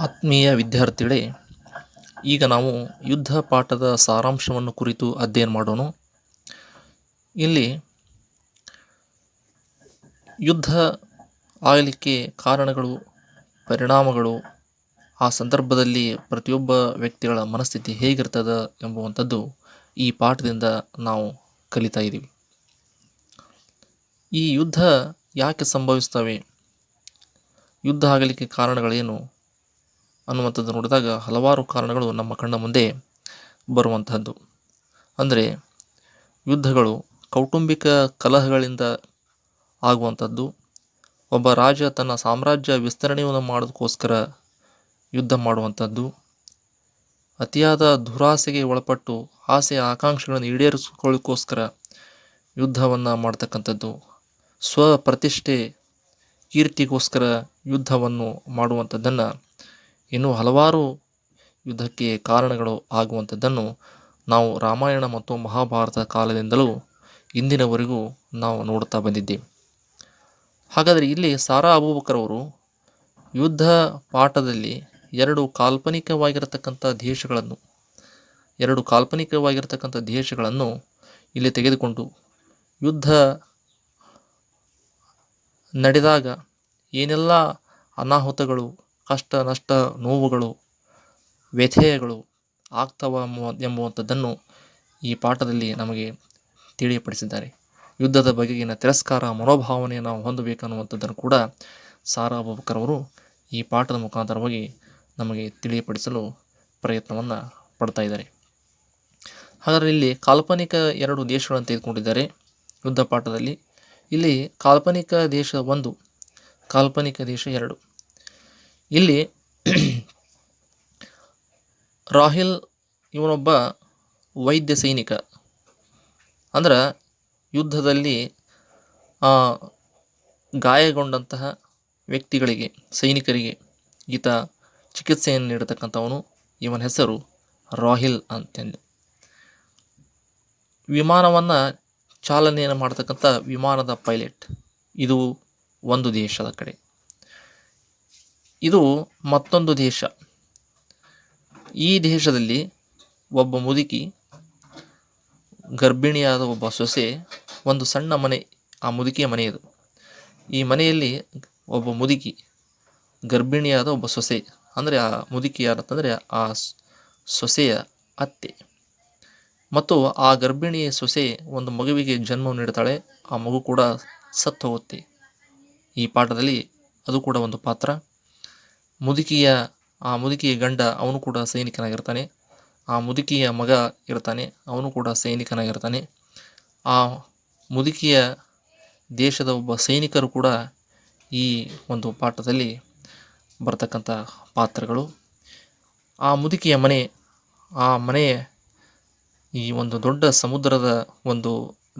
ಆತ್ಮೀಯ ವಿದ್ಯಾರ್ಥಿಗಳೇ, ಈಗ ನಾವು ಯುದ್ಧ ಪಾಠದ ಸಾರಾಂಶವನ್ನು ಕುರಿತು ಅಧ್ಯಯನ ಮಾಡೋಣ. ಇಲ್ಲಿ ಯುದ್ಧ ಆಗಲಿಕ್ಕೆ ಕಾರಣಗಳು, ಪರಿಣಾಮಗಳು, ಆ ಸಂದರ್ಭದಲ್ಲಿ ಪ್ರತಿಯೊಬ್ಬ ವ್ಯಕ್ತಿಗಳ ಮನಸ್ಥಿತಿ ಹೇಗಿರ್ತದೆ ಎಂಬುವಂಥದ್ದು ಈ ಪಾಠದಿಂದ ನಾವು ಕಲಿತಾ ಇದ್ದೀವಿ. ಈ ಯುದ್ಧ ಯಾಕೆ ಸಂಭವಿಸ್ತವೆ, ಯುದ್ಧ ಆಗಲಿಕ್ಕೆ ಕಾರಣಗಳೇನು ಅನ್ನುವಂಥದ್ದು ನೋಡಿದಾಗ ಹಲವಾರು ಕಾರಣಗಳು ನಮ್ಮ ಕಣ್ಣ ಮುಂದೆ ಬರುವಂತಹದ್ದು. ಅಂದರೆ ಯುದ್ಧಗಳು ಕೌಟುಂಬಿಕ ಕಲಹಗಳಿಂದ ಆಗುವಂಥದ್ದು. ಒಬ್ಬ ರಾಜ ತನ್ನ ಸಾಮ್ರಾಜ್ಯ ವಿಸ್ತರಣೆಯನ್ನು ಮಾಡೋದಕ್ಕೋಸ್ಕರ ಯುದ್ಧ ಮಾಡುವಂಥದ್ದು. ಅತಿಯಾದ ದುರಾಸೆಗೆ ಒಳಪಟ್ಟು ಆಸೆ ಆಕಾಂಕ್ಷೆಗಳನ್ನು ಈಡೇರಿಸಿಕೊಳ್ಳೋಕ್ಕೋಸ್ಕರ ಯುದ್ಧವನ್ನು ಮಾಡ್ತಕ್ಕಂಥದ್ದು. ಸ್ವಪ್ರತಿಷ್ಠೆ ಕೀರ್ತಿಗೋಸ್ಕರ ಯುದ್ಧವನ್ನು ಮಾಡುವಂಥದ್ದನ್ನು, ಇನ್ನೂ ಹಲವಾರು ಯುದ್ಧಕ್ಕೆ ಕಾರಣಗಳು ಆಗುವಂಥದ್ದನ್ನು ನಾವು ರಾಮಾಯಣ ಮತ್ತು ಮಹಾಭಾರತ ಕಾಲದಿಂದಲೂ ಇಂದಿನವರೆಗೂ ನಾವು ನೋಡ್ತಾ ಬಂದಿದ್ದೇವೆ. ಹಾಗಾದರೆ ಇಲ್ಲಿ ಸಾರಾ ಅಬೂಬಕರ್ ಅವರು ಯುದ್ಧ ಪಾಠದಲ್ಲಿ ಎರಡು ಕಾಲ್ಪನಿಕವಾಗಿರತಕ್ಕಂಥ ದೇಶಗಳನ್ನು ಇಲ್ಲಿ ತೆಗೆದುಕೊಂಡು ಯುದ್ಧ ನಡೆದಾಗ ಏನೆಲ್ಲ ಅನಾಹುತಗಳು, ಕಷ್ಟ ನಷ್ಟ, ನೋವುಗಳು, ವ್ಯಥೆಗಳು ಆಗ್ತವ ಎಂಬುವಂಥದ್ದನ್ನು ಈ ಪಾಠದಲ್ಲಿ ನಮಗೆ ತಿಳಿಯಪಡಿಸಿದ್ದಾರೆ. ಯುದ್ಧದ ಬಗೆಗಿನ ತಿರಸ್ಕಾರ ಮನೋಭಾವನೆಯನ್ನು ನಾವು ಹೊಂದಬೇಕನ್ನುವಂಥದ್ದನ್ನು ಕೂಡ ಸಾರಾ ಅಬೂಬಕರ್ ಅವರು ಈ ಪಾಠದ ಮುಖಾಂತರವಾಗಿ ನಮಗೆ ತಿಳಿಯಪಡಿಸಲು ಪ್ರಯತ್ನವನ್ನು ಪಡ್ತಾ ಇದ್ದಾರೆ. ಹಾಗಾದರೆ ಇಲ್ಲಿ ಕಾಲ್ಪನಿಕ ಎರಡು ದೇಶಗಳನ್ನು ತೆಗೆದುಕೊಂಡಿದ್ದಾರೆ ಯುದ್ಧ ಪಾಠದಲ್ಲಿ. ಇಲ್ಲಿ ಕಾಲ್ಪನಿಕ ದೇಶ 1, ಕಾಲ್ಪನಿಕ ದೇಶ 2. ಇಲ್ಲಿ ರಾಹಿಲ್ ಇವನೊಬ್ಬ ವೈದ್ಯ ಸೈನಿಕ. ಅಂದ್ರೆ ಯುದ್ಧದಲ್ಲಿ ಗಾಯಗೊಂಡಂತಹ ವ್ಯಕ್ತಿಗಳಿಗೆ, ಸೈನಿಕರಿಗೆ ಈತ ಚಿಕಿತ್ಸೆಯನ್ನು ನೀಡತಕ್ಕಂಥವನು. ಇವನ ಹೆಸರು ರಾಹಿಲ್ ಅಂತಂದು. ವಿಮಾನವನ್ನು ಚಾಲನೆಯನ್ನು ಮಾಡತಕ್ಕಂಥ ವಿಮಾನದ ಪೈಲಟ್. ಇದು ಒಂದು ದೇಶದ ಕಡೆ. ಇದು ಮತ್ತೊಂದು ದೇಶ. ಈ ದೇಶದಲ್ಲಿ ಒಬ್ಬ ಮುದುಕಿ, ಗರ್ಭಿಣಿಯಾದ ಒಬ್ಬ ಸೊಸೆ, ಒಂದು ಸಣ್ಣ ಮನೆ, ಆ ಮುದುಕಿಯ ಮನೆ ಇದು. ಈ ಮನೆಯಲ್ಲಿ ಒಬ್ಬ ಮುದುಕಿ, ಗರ್ಭಿಣಿಯಾದ ಒಬ್ಬ ಸೊಸೆ, ಅಂದರೆ ಆ ಮುದುಕಿ ಯಾರಂತಂದರೆ ಆ ಸೊಸೆಯ ಅತ್ತೆ, ಮತ್ತು ಆ ಗರ್ಭಿಣಿ ಸೊಸೆ ಒಂದು ಮಗುವಿಗೆ ಜನ್ಮ ನೀಡ್ತಾಳೆ. ಆ ಮಗು ಕೂಡ ಸತ್ತು ಹೋಗುತ್ತೆ. ಈ ಪಾಠದಲ್ಲಿ ಅದು ಕೂಡ ಒಂದು ಪಾತ್ರ. ಆ ಮುದುಕಿಯ ಗಂಡ, ಅವನು ಕೂಡ ಸೈನಿಕನಾಗಿರ್ತಾನೆ. ಆ ಮುದುಕಿಯ ಮಗ ಇರ್ತಾನೆ, ಅವನು ಕೂಡ ಸೈನಿಕನಾಗಿರ್ತಾನೆ. ಆ ಮುದುಕಿಯ ದೇಶದ ಒಬ್ಬ ಸೈನಿಕರು ಕೂಡ ಈ ಒಂದು ಪಾಠದಲ್ಲಿ ಬರ್ತಕ್ಕಂಥ ಪಾತ್ರಗಳು. ಆ ಮುದುಕಿಯ ಮನೆ, ಆ ಮನೆ ಈ ಒಂದು ದೊಡ್ಡ ಸಮುದ್ರದ ಒಂದು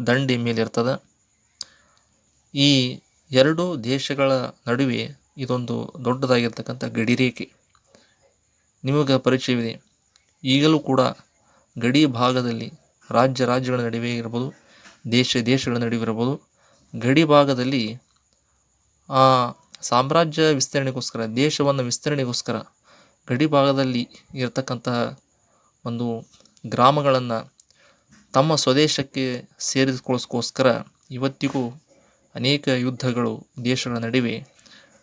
ದಂಡೆ ಮೇಲಿರ್ತದೆ. ಈ ಎರಡು ದೇಶಗಳ ನಡುವೆ ಇದೊಂದು ದೊಡ್ಡದಾಗಿರ್ತಕ್ಕಂಥ ಗಡಿರೇಖೆ. ನಿಮಗೆ ಪರಿಚಯವಿದೆ. ಈಗಲೂ ಕೂಡ ಗಡಿ ಭಾಗದಲ್ಲಿ ರಾಜ್ಯಗಳ ನಡುವೆ ಇರ್ಬೋದು, ದೇಶಗಳ ನಡುವೆ ಇರ್ಬೋದು, ಗಡಿ ಭಾಗದಲ್ಲಿ ಸಾಮ್ರಾಜ್ಯ ವಿಸ್ತರಣೆಗೋಸ್ಕರ, ದೇಶವನ್ನು ವಿಸ್ತರಣೆಗೋಸ್ಕರ ಗಡಿ ಭಾಗದಲ್ಲಿ ಇರತಕ್ಕಂತಹ ಒಂದು ಗ್ರಾಮಗಳನ್ನು ತಮ್ಮ ಸ್ವದೇಶಕ್ಕೆ ಸೇರಿಸಿಕೊಳ್ಳೋಸ್ಕರ ಇವತ್ತಿಗೂ ಅನೇಕ ಯುದ್ಧಗಳು ದೇಶಗಳ ನಡುವೆ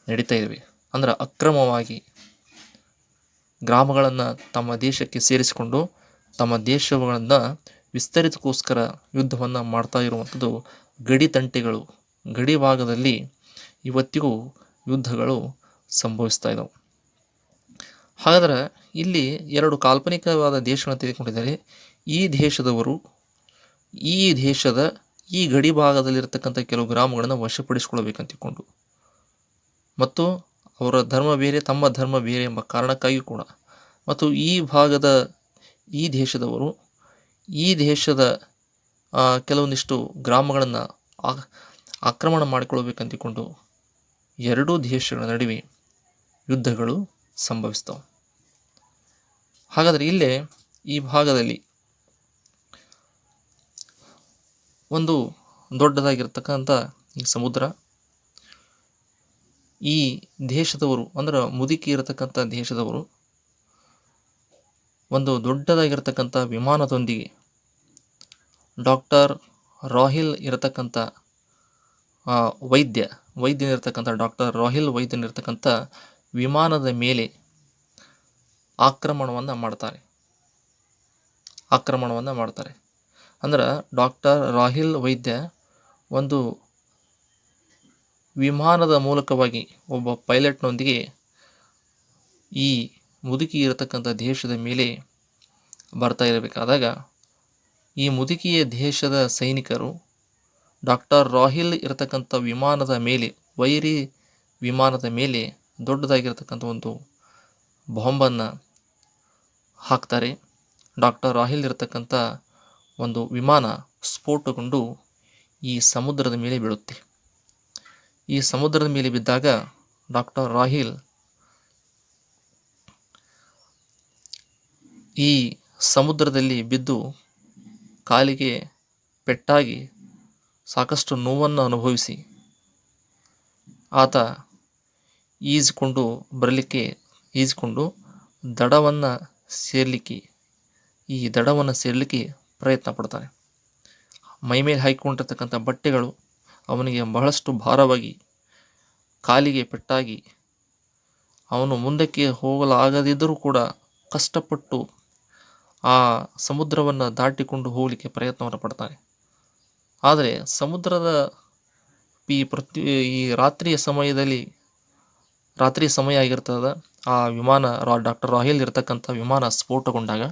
ನಡೀತಾ ಇವೆ. ಅಂದ್ರೆ ಅಕ್ರಮವಾಗಿ ಗ್ರಾಮಗಳನ್ನು ತಮ್ಮ ದೇಶಕ್ಕೆ ಸೇರಿಸಿಕೊಂಡು ತಮ್ಮ ದೇಶಗಳನ್ನು ವಿಸ್ತರಿಸೋಸ್ಕರ ಯುದ್ಧವನ್ನು ಮಾಡ್ತಾ ಇರುವಂಥದ್ದು ಗಡಿ ತಂಟೆಗಳು. ಗಡಿ ಭಾಗದಲ್ಲಿ ಇವತ್ತಿಗೂ ಯುದ್ಧಗಳು ಸಂಭವಿಸ್ತಾ ಇದ್ದಾವೆ. ಹಾಗಾದ್ರೆ ಇಲ್ಲಿ ಎರಡು ಕಾಲ್ಪನಿಕವಾದ ದೇಶಗಳನ್ನು ತೆಗೆದುಕೊಂಡಿದ್ದಾರೆ. ಈ ದೇಶದವರು ಈ ದೇಶದ ಈ ಗಡಿ ಭಾಗದಲ್ಲಿರ್ತಕ್ಕಂಥ ಕೆಲವು ಗ್ರಾಮಗಳನ್ನು ವಶಪಡಿಸಿಕೊಳ್ಬೇಕಂತಿಕೊಂಡು, ಮತ್ತು ಅವರ ಧರ್ಮ ಬೇರೆ, ತಮ್ಮ ಧರ್ಮ ಬೇರೆ ಎಂಬ ಕಾರಣಕ್ಕಾಗಿ ಕೂಡ, ಮತ್ತು ಈ ದೇಶದವರು ಈ ದೇಶದ ಕೆಲವೊಂದಿಷ್ಟು ಗ್ರಾಮಗಳನ್ನು ಆಕ್ರಮಣ ಮಾಡಿಕೊಳ್ಬೇಕಂತಿಕೊಂಡು ಎರಡೂ ದೇಶಗಳ ನಡುವೆ ಯುದ್ಧಗಳು ಸಂಭವಿಸ್ತವೆ. ಹಾಗಾದರೆ ಇಲ್ಲೇ ಈ ಭಾಗದಲ್ಲಿ ಒಂದು ದೊಡ್ಡದಾಗಿರ್ತಕ್ಕಂಥ ಈ ಸಮುದ್ರ, ಈ ದೇಶದವರು ಅಂದ್ರೆ ಮುದುಕಿ ಇರತಕ್ಕಂಥ ದೇಶದವರು ಒಂದು ದೊಡ್ಡದಾಗಿರ್ತಕ್ಕಂಥ ವಿಮಾನದೊಂದಿಗೆ ಡಾಕ್ಟರ್ ರಾಹಿಲ್ ಇರತಕ್ಕಂಥ ವೈದ್ಯನಿರ್ತಕ್ಕಂಥ ಡಾಕ್ಟರ್ ರಾಹಿಲ್ ವೈದ್ಯನಿರ್ತಕ್ಕಂಥ ವಿಮಾನದ ಮೇಲೆ ಆಕ್ರಮಣವನ್ನು ಮಾಡ್ತಾರೆ. ಅಂದ್ರೆ ಡಾಕ್ಟರ್ ರಾಹಿಲ್ ವೈದ್ಯ ಒಂದು ವಿಮಾನದ ಮೂಲಕವಾಗಿ ಒಬ್ಬ ಪೈಲಟ್ನೊಂದಿಗೆ ಈ ಮುದುಕಿ ಇರತಕ್ಕಂಥ ದೇಶದ ಮೇಲೆ ಬರ್ತಾ ಇರಬೇಕಾದಾಗ ಈ ಮುದುಕಿಯ ದೇಶದ ಸೈನಿಕರು ಡಾಕ್ಟರ್ ರಾಹಿಲ್ ಇರತಕ್ಕಂಥ ವಿಮಾನದ ಮೇಲೆ, ವೈರಿ ವಿಮಾನದ ಮೇಲೆ ದೊಡ್ಡದಾಗಿರ್ತಕ್ಕಂಥ ಒಂದು ಬಾಂಬನ್ನು ಹಾಕ್ತಾರೆ. ಡಾಕ್ಟರ್ ರಾಹಿಲ್ ಇರತಕ್ಕಂಥ ಒಂದು ವಿಮಾನ ಸ್ಫೋಟಗೊಂಡು ಈ ಸಮುದ್ರದ ಮೇಲೆ ಬೀಳುತ್ತೆ. ಈ ಸಮುದ್ರದ ಮೇಲೆ ಬಿದ್ದಾಗ ಡಾಕ್ಟರ್ ರಾಹಿಲ್ ಈ ಸಮುದ್ರದಲ್ಲಿ ಬಿದ್ದು ಕಾಲಿಗೆ ಪೆಟ್ಟಾಗಿ ಸಾಕಷ್ಟು ನೋವನ್ನು ಅನುಭವಿಸಿ ಆತ ಈಜಿಕೊಂಡು ದಡವನ್ನು ಸೇರಲಿಕ್ಕೆ ಪ್ರಯತ್ನ ಪಡ್ತಾನೆ. ಮೈಮೇಲೆ ಹಾಕಿಕೊಂಡಿರ್ತಕ್ಕಂಥ ಬಟ್ಟೆಗಳು ಅವನಿಗೆ ಬಹಳಷ್ಟು ಭಾರವಾಗಿ ಕಾಲಿಗೆ ಪೆಟ್ಟಾಗಿ ಅವನು ಮುಂದಕ್ಕೆ ಹೋಗಲಾಗದಿದ್ದರೂ ಕೂಡ ಕಷ್ಟಪಟ್ಟು ಆ ಸಮುದ್ರವನ್ನು ದಾಟಿಕೊಂಡು ಹೋಗಲಿಕ್ಕೆ ಪ್ರಯತ್ನವನ್ನು ಪಡ್ತಾನೆ. ಆದರೆ ಸಮುದ್ರದ ಈ ರಾತ್ರಿ ಸಮಯ ಆಗಿರ್ತದ. ಆ ವಿಮಾನ ಡಾಕ್ಟರ್ ರಾಹಿಲ್ ಇರತಕ್ಕಂಥ ವಿಮಾನ ಸ್ಫೋಟಗೊಂಡಾಗ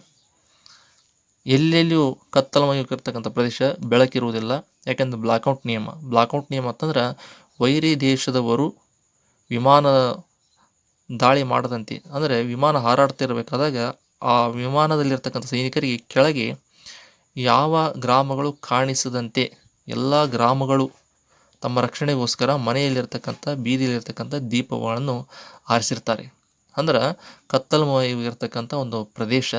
ಎಲ್ಲೆಲ್ಲಿಯೂ ಕತ್ತಲಮಯವಾಗಿರ್ತಕ್ಕಂಥ ಪ್ರದೇಶ, ಬೆಳಕಿರುವುದಿಲ್ಲ. ಯಾಕೆಂದ್ರೆ ಬ್ಲಾಕ್ಔಟ್ ನಿಯಮ ಅಂತಂದ್ರೆ ವೈರಿ ದೇಶದವರು ವಿಮಾನ ದಾಳಿ ಮಾಡದಂತೆ, ಅಂದರೆ ವಿಮಾನ ಹಾರಾಡ್ತಿರಬೇಕಾದಾಗ ಆ ವಿಮಾನದಲ್ಲಿರ್ತಕ್ಕಂಥ ಸೈನಿಕರಿಗೆ ಕೆಳಗೆ ಯಾವ ಗ್ರಾಮಗಳು ಕಾಣಿಸದಂತೆ ಎಲ್ಲ ಗ್ರಾಮಗಳು ತಮ್ಮ ರಕ್ಷಣೆಗೋಸ್ಕರ ಮನೆಯಲ್ಲಿರ್ತಕ್ಕಂಥ ಬೀದಿಯಲ್ಲಿರ್ತಕ್ಕಂಥ ದೀಪಗಳನ್ನು ಆರಿಸಿರ್ತಾರೆ. ಅಂದ್ರೆ ಕತ್ತಲಮಯವಾಗಿರ್ತಕ್ಕಂಥ ಒಂದು ಪ್ರದೇಶ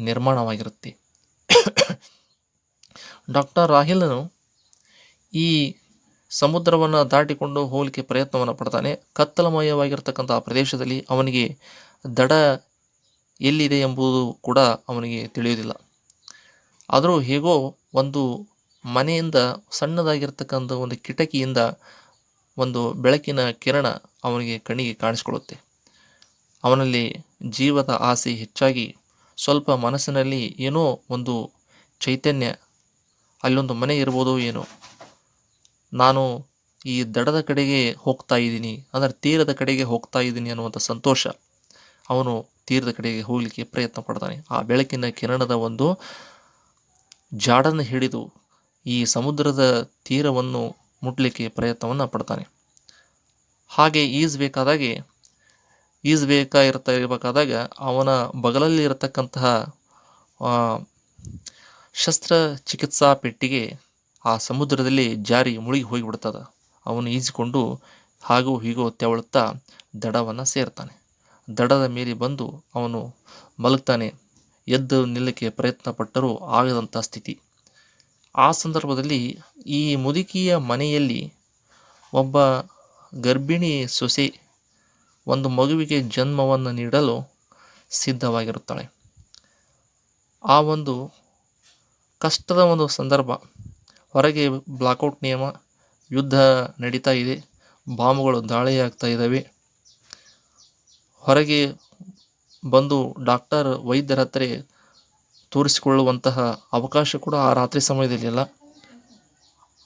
ನಿರ್ಮಾಣವಾಗಿರುತ್ತೆ. ಡಾಕ್ಟರ್ ರಾಹಿಲನು ಈ ಸಮುದ್ರವನ್ನು ದಾಟಿಕೊಂಡು ಹೋಗಲಿಕ್ಕೆ ಪ್ರಯತ್ನವನ್ನು ಪಡ್ತಾನೆ. ಕತ್ತಲಮಯವಾಗಿರ್ತಕ್ಕಂಥ ಆ ಪ್ರದೇಶದಲ್ಲಿ ಅವನಿಗೆ ದಡ ಎಲ್ಲಿದೆ ಎಂಬುದು ಕೂಡ ಅವನಿಗೆ ತಿಳಿಯುವುದಿಲ್ಲ. ಆದರೂ ಹೇಗೋ ಒಂದು ಮನೆಯಿಂದ ಸಣ್ಣದಾಗಿರ್ತಕ್ಕಂಥ ಒಂದು ಕಿಟಕಿಯಿಂದ ಒಂದು ಬೆಳಕಿನ ಕಿರಣ ಅವನಿಗೆ ಕಣ್ಣಿಗೆ ಕಾಣಿಸ್ಕೊಳ್ಳುತ್ತೆ. ಅವನಲ್ಲಿ ಜೀವದ ಆಸೆ ಹೆಚ್ಚಾಗಿ ಸ್ವಲ್ಪ ಮನಸ್ಸಿನಲ್ಲಿ ಏನೋ ಒಂದು ಚೈತನ್ಯ, ಅಲ್ಲೊಂದು ಮನೆ ಇರ್ಬೋದು ಏನೋ, ನಾನು ಈ ದಡದ ಕಡೆಗೆ ಹೋಗ್ತಾ ಇದ್ದೀನಿ, ಅಂದರೆ ತೀರದ ಕಡೆಗೆ ಹೋಗ್ತಾ ಇದ್ದೀನಿ ಅನ್ನುವಂಥ ಸಂತೋಷ. ಅವನು ತೀರದ ಕಡೆಗೆ ಹೋಗಲಿಕ್ಕೆ ಪ್ರಯತ್ನ ಪಡ್ತಾನೆ. ಆ ಬೆಳಕಿನ ಕಿರಣದ ಒಂದು ಜಾಡನ್ನು ಹಿಡಿದು ಈ ಸಮುದ್ರದ ತೀರವನ್ನು ಮುಟ್ಲಿಕ್ಕೆ ಪ್ರಯತ್ನವನ್ನು ಪಡ್ತಾನೆ. ಹಾಗೆ ಈಜಬೇಕಾದಾಗ ಅವನ ಬಗಲಲ್ಲಿ ಇರತಕ್ಕಂತಹ ಶಸ್ತ್ರಚಿಕಿತ್ಸಾ ಪೆಟ್ಟಿಗೆ ಆ ಸಮುದ್ರದಲ್ಲಿ ಜಾರಿ ಮುಳುಗಿ ಹೋಗಿಬಿಡ್ತದೆ. ಅವನು ಈಜಿಕೊಂಡು ಹಾಗೂ ಹೀಗೋ ತೆವಳುತ್ತಾ ದಡವನ್ನು ಸೇರ್ತಾನೆ. ದಡದ ಮೇಲೆ ಬಂದು ಅವನು ಮಲಗ್ತಾನೆ. ಎದ್ದು ನಿಲ್ಲಕ್ಕೆ ಪ್ರಯತ್ನ ಪಟ್ಟರೂ ಆಗದಂಥ ಸ್ಥಿತಿ. ಆ ಸಂದರ್ಭದಲ್ಲಿ ಈ ಮುದುಕಿಯ ಮನೆಯಲ್ಲಿ ಒಬ್ಬ ಗರ್ಭಿಣಿ ಸೊಸೆ ಒಂದು ಮಗುವಿಗೆ ಜನ್ಮವನ್ನು ನೀಡಲು ಸಿದ್ಧವಾಗಿರುತ್ತಾಳೆ. ಆ ಒಂದು ಕಷ್ಟದ ಒಂದು ಸಂದರ್ಭ. ಹೊರಗೆ ಬ್ಲಾಕ್ಔಟ್ ನಿಯಮ, ಯುದ್ಧ ನಡೀತಾ ಇದೆ, ಬಾಂಬ್ಗಳು ದಾಳಿಯಾಗ್ತಾ ಇದ್ದಾವೆ. ಹೊರಗೆ ಬಂದು ಡಾಕ್ಟರ್ ವೈದ್ಯರ ಹತ್ರ ತೋರಿಸಿಕೊಳ್ಳುವಂತಹ ಅವಕಾಶ ಕೂಡ ಆ ರಾತ್ರಿ ಸಮಯದಲ್ಲಿ ಇಲ್ಲ.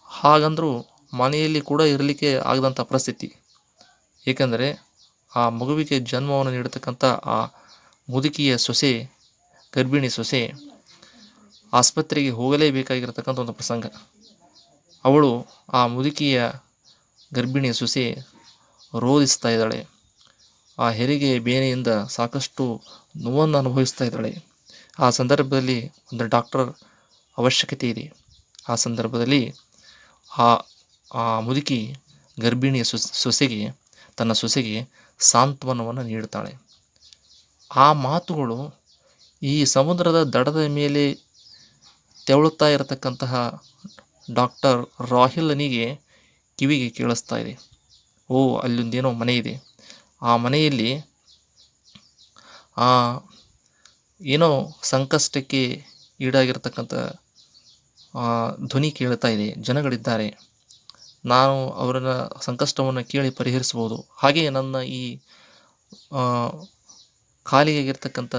ಹಾಗಂದರೂ ಮನೆಯಲ್ಲಿ ಕೂಡ ಇರಲಿಕ್ಕೆ ಆಗದಂಥ ಪರಿಸ್ಥಿತಿ. ಏಕೆಂದರೆ ಆ ಮಗುವಿಗೆ ಜನ್ಮವನ್ನು ನೀಡತಕ್ಕಂಥ ಆ ಮುದುಕಿಯ ಸೊಸೆ, ಗರ್ಭಿಣಿ ಸೊಸೆ ಆಸ್ಪತ್ರೆಗೆ ಹೋಗಲೇಬೇಕಾಗಿರತಕ್ಕಂಥ ಒಂದು ಪ್ರಸಂಗ. ಅವಳು ಆ ಮುದುಕಿಯ ಗರ್ಭಿಣಿಯ ಸೊಸೆ ರೋಧಿಸ್ತಾ ಇದ್ದಾಳೆ. ಆ ಹೆರಿಗೆ ಬೇನೆಯಿಂದ ಸಾಕಷ್ಟು ನೋವನ್ನು ಅನುಭವಿಸ್ತಾ ಇದ್ದಾಳೆ. ಆ ಸಂದರ್ಭದಲ್ಲಿ ಒಂದು ಡಾಕ್ಟರ್ ಅವಶ್ಯಕತೆ ಇದೆ. ಆ ಸಂದರ್ಭದಲ್ಲಿ ಆ ಮುದುಕಿ ಗರ್ಭಿಣಿಯ ತನ್ನ ಸೊಸೆಗೆ ಸಾಂತ್ವನವನ್ನು ನೀಡುತ್ತಾಳೆ. ಆ ಮಾತುಗಳು ಈ ಸಮುದ್ರದ ದಡದ ಮೇಲೆ ತೆವಳುತ್ತಾ ಇರತಕ್ಕಂತಹ ಡಾಕ್ಟರ್ ರಾಹಿಲನಿಗೆ ಕಿವಿಗೆ ಕೇಳಿಸ್ತಾ ಇದೆ. ಓ ಅಲ್ಲೊಂದೇನೋ ಮನೆ ಇದೆ, ಆ ಮನೆಯಲ್ಲಿ ಆ ಏನೋ ಸಂಕಷ್ಟಕ್ಕೆ ಈಡಾಗಿರ್ತಕ್ಕಂಥ ಧ್ವನಿ ಕೇಳ್ತಾ ಇದೆ, ಜನಗಳಿದ್ದಾರೆ, ನಾನು ಅವರ ಸಂಕಷ್ಟವನ್ನು ಕೇಳಿ ಪರಿಹರಿಸ್ಬೋದು. ಹಾಗೆಯೇ ನನ್ನ ಈ ಖಾಲಿಯಾಗಿರ್ತಕ್ಕಂಥ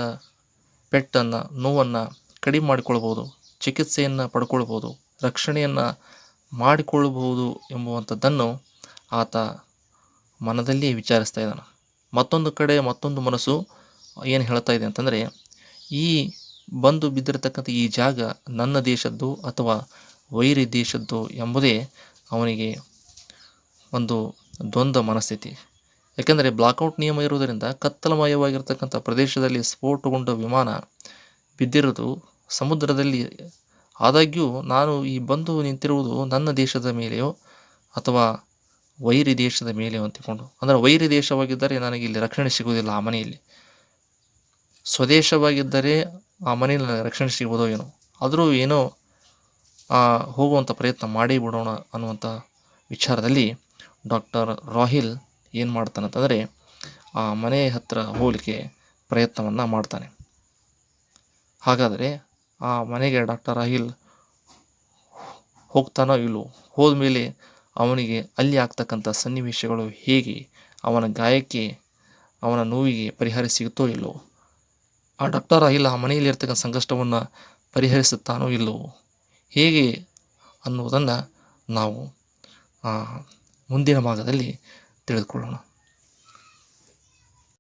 ಪೆಟ್ಟನ್ನು, ನೋವನ್ನು ಕಡಿಮೆ ಮಾಡಿಕೊಳ್ಬೋದು, ಚಿಕಿತ್ಸೆಯನ್ನು ಪಡ್ಕೊಳ್ಬೋದು, ರಕ್ಷಣೆಯನ್ನು ಮಾಡಿಕೊಳ್ಳಬಹುದು ಎಂಬುವಂಥದ್ದನ್ನು ಆತ ಮನದಲ್ಲಿಯೇ ವಿಚಾರಿಸ್ತಾ ಇದ್ದಾನೆ. ಮತ್ತೊಂದು ಕಡೆ ಮತ್ತೊಂದು ಮನಸ್ಸು ಏನು ಹೇಳ್ತಾ ಇದೆ ಅಂತಂದರೆ, ಈ ಬಂದು ಬಿದ್ದಿರತಕ್ಕಂಥ ಈ ಜಾಗ ನನ್ನ ದೇಶದ್ದು ಅಥವಾ ವೈರಿ ದೇಶದ್ದು ಎಂಬುದೇ ಅವನಿಗೆ ಒಂದು ದ್ವಂದ್ವ ಮನಸ್ಥಿತಿ. ಯಾಕೆಂದರೆ ಬ್ಲಾಕ್ಔಟ್ ನಿಯಮ ಇರುವುದರಿಂದ ಕತ್ತಲಮಯವಾಗಿರ್ತಕ್ಕಂಥ ಪ್ರದೇಶದಲ್ಲಿ ಸ್ಫೋಟಗೊಂಡ ವಿಮಾನ ಬಿದ್ದಿರೋದು ಸಮುದ್ರದಲ್ಲಿ. ಆದಾಗ್ಯೂ ನಾನು ಈ ಬಂದು ನಿಂತಿರುವುದು ನನ್ನ ದೇಶದ ಮೇಲೆಯೋ ಅಥವಾ ವೈರಿ ದೇಶದ ಮೇಲೆಯೋ ಅಂತಿಕೊಂಡು, ಅಂದರೆ ವೈರಿ ದೇಶವಾಗಿದ್ದರೆ ನನಗೆ ಇಲ್ಲಿ ರಕ್ಷಣೆ ಸಿಗುವುದಿಲ್ಲ ಆ ಮನೆಯಲ್ಲಿ, ಸ್ವದೇಶವಾಗಿದ್ದರೆ ಆ ಮನೆಯಲ್ಲಿ ನನಗೆ ರಕ್ಷಣೆ ಸಿಗ್ಬೋದೋ ಏನೋ, ಆದರೂ ಏನೋ ಹೋಗುವಂಥ ಪ್ರಯತ್ನ ಮಾಡೇ ಬಿಡೋಣ ಅನ್ನುವಂಥ ವಿಚಾರದಲ್ಲಿ ಡಾಕ್ಟರ್ ರಾಹಿಲ್ ಏನು ಮಾಡ್ತಾನಂತಂದರೆ ಆ ಮನೆ ಹತ್ತಿರ ಹೋಗಲಿಕ್ಕೆ ಪ್ರಯತ್ನವನ್ನು ಮಾಡ್ತಾನೆ. ಹಾಗಾದರೆ ಆ ಮನೆಗೆ ಡಾಕ್ಟರ್ ರಾಹಿಲ್ ಹೋಗ್ತಾನೋ ಇಲ್ಲೋ, ಹೋದ್ಮೇಲೆ ಅವನಿಗೆ ಅಲ್ಲಿ ಆಗ್ತಕ್ಕಂಥ ಸನ್ನಿವೇಶಗಳು ಹೇಗೆ, ಅವನ ಗಾಯಕ್ಕೆ ಅವನ ನೋವಿಗೆ ಪರಿಹಾರ ಸಿಗುತ್ತೋ ಇಲ್ಲೋ, ಆ ಡಾಕ್ಟರ್ ರಾಹಿಲ್ ಆ ಮನೆಯಲ್ಲಿ ಇರ್ತಕ್ಕಂಥ ಸಂಕಷ್ಟವನ್ನು ಪರಿಹರಿಸುತ್ತಾನೋ ಇಲ್ಲವೋ, ಹೇಗೆ ಅನ್ನುವುದನ್ನು ನಾವು ಮುಂದಿನ ಭಾಗದಲ್ಲಿ ತಿಳಿದುಕೊಳ್ಳೋಣ.